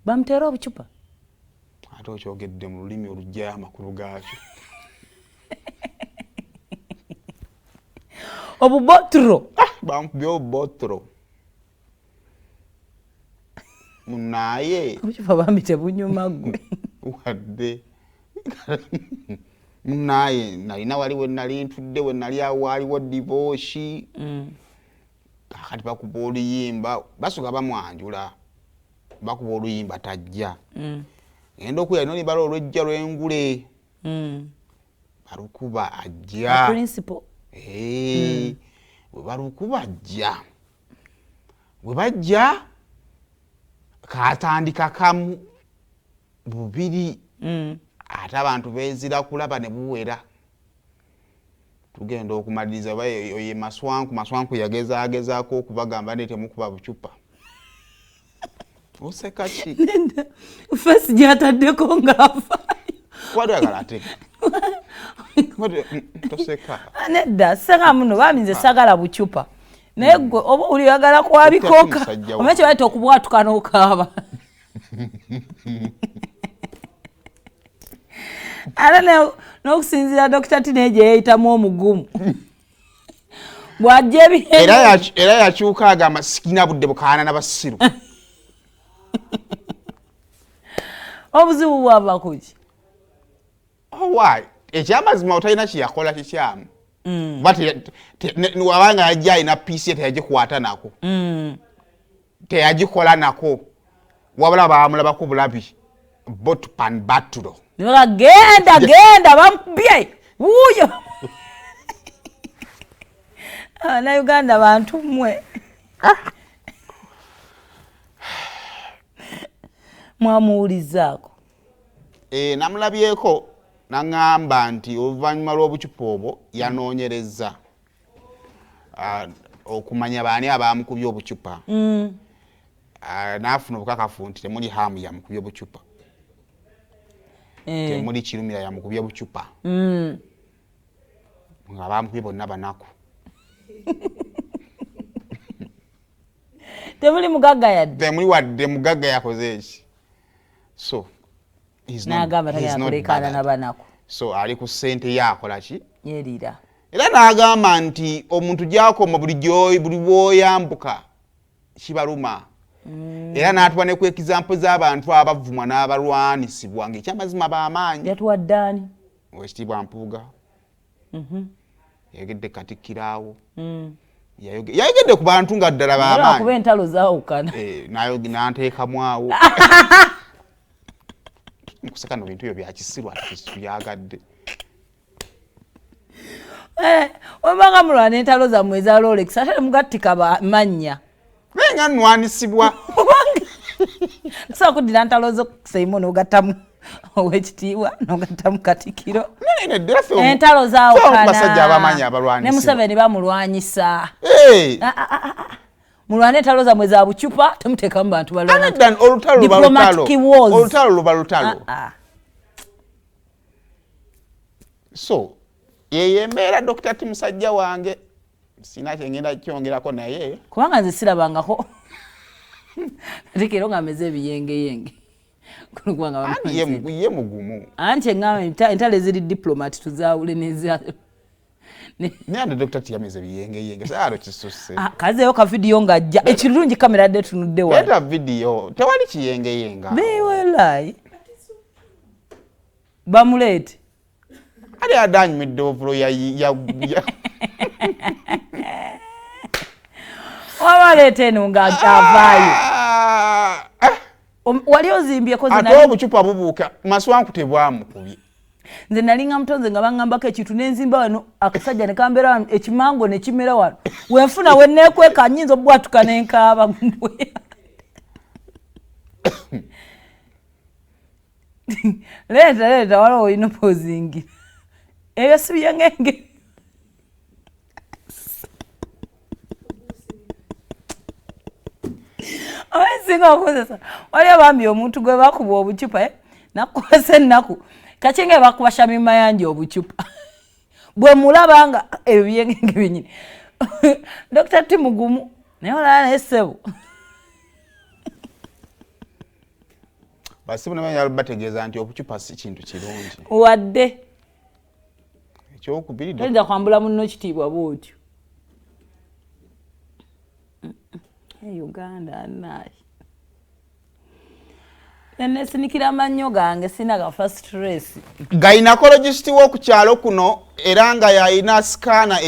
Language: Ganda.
Bamutera obucupa. Ate okyogedde mu lulimi olujjayo amakulu gaakyo. Obubotro. Bamukubye obubotro. Munaye. Obucupa bambi tebunyuma ggwe. Wadde. Munaye nalina waliwo nali ntudde we nali waliwo divorce. Kakati bakuba oluyimba basuka bamwanjula. Bakuba oluyimba tajja. Ngenda okuya noli balo olwejja lw'engule. Balukuba ajja. Principal. We balukuba ajja. We bajja katandika kamu bubiri. Ate abantu beezira kulaba ne buwera. Tugenda okumaliriza ye Maswanku yagezaako okubagamba nti temukuba bucupa. Oseka ki? First gyataddeko ng'afa. Wadagala ate. Toseka. Nedda sanga muno baminze sagala bucupa. Naye gwe oba oli oyagala kwabikoka. Omanyi kye bayita okubwatuka n'okaaba. Ala n'okusinziira Dr. Tine gye yeeyitamu omugumu. Bw'ajja era yakyuka agamba sikina budde bukaana n'abasiru. Obuzibu bwava kuki? Why? Ekyamazima otalina kyeyakola kikyamu. Wabanga yajja alina piisi teyagikwata nako. Teyagikola nako. Wabula baamulabako bulabi. Botpan batulo. Genda bamubye. Wuuyo. Na Uganda bantu mmwe. Mwamuwulizaako. Namulabyeko nangamba nti oluvannyuma lw'obucupa obwo yanoonyereza okumanya baani abamukubye obucupa. N'afuna obukakafu nti temuli hamu yamukubye obucupa. Temuli kirumira yamukubye obucupa. Nga bamukubye bonna banaku. Temuli mugagga yadde. Temuli wadde mugagga yakoze eki. So he's not bad. So ali ku ssente yakola ki? Yerira. Era n'agamba nti omuntu gy'akoma buli bw'oyambuka kibaluma. Era n'atuwa ne ku example z'abantu abavumwa n'abalwanisibwa ng'ekyamazima b'amaanyi. Yatuwa ddaani? Oweekitiibwa Mpuuga. Yayogedde Katikkiro. Yayogedde ku bantu nga ddala b'amaanyi. Kuba entalo zaawukana. N'anteekamu awo. Kuseka no bintu ebyo bya kisiru ate tuyagadde. Wabanga mulwana entalo zammwe eza Rolex ate mugattika mannya. Nga nnwanisibwa. Nsobola kuddira ntalo zo Seymour n'ogattamu Oweekitiibwa n'ogattamu Katikkiro. Entalo zaawukana. Basajja abamanyi abalwanisibwa. Ne Museveni bamulwanyisa. Mulwane entalo zammwe za bucupa temuteekamu bantu balwana. Olutalo luba lutalo. So ye embeera Dr. T musajja wange sina kyengenda kyongerako naye. Kubanga nze sirabangako. Katikkiro ng'ameze ebiyengeyenge. Ye mugumu. Anti engamba entalo eziri diplomat tuzaawule n'eza. Nande Dr. T yameze biyengeyenge saalo kisusse. Kazeeyo ka video ng'ajja ekirungi kamera dde tunudde wano. Eta video tewali kiyengeyenga. Bewelai. Bamuleete. Ali adanyumidde ovulo ya Wabaleete eno ng'avaayo. Wali ozimbyeko zinali. Ate obucupa bubuuka Maswanku tebwamukubye. Nze nalinga mutonze nga bangambako ekintu n'enzimba wano akasajja ne kambeera wano ekimango ne kimera wano. Wenfuna we neekweka nnyinza obwatuka n'enkaaba. Leeta waliwo olina opozingira. Ebyo si byengenge. Owesinga okozesa. Waliwo bambi omuntu gwe bakuba obucupa nakwasa ennaku. Kacenge bakubasha mimayanja obucupa. Bwe mulaba nga ebyo byengenge byenyini. Dr. T mugumu naye olala n'essebo. basibu nabanya bategeeza nti obucupa si kintu kirungi wadde ekyokubiri toyinza kwambula munno kitiibwa bwotyo Uganda anayi nesinikira amannyo gange sina gafa stress gynecologist w'oku kyalo kuno era nga yalina sikaana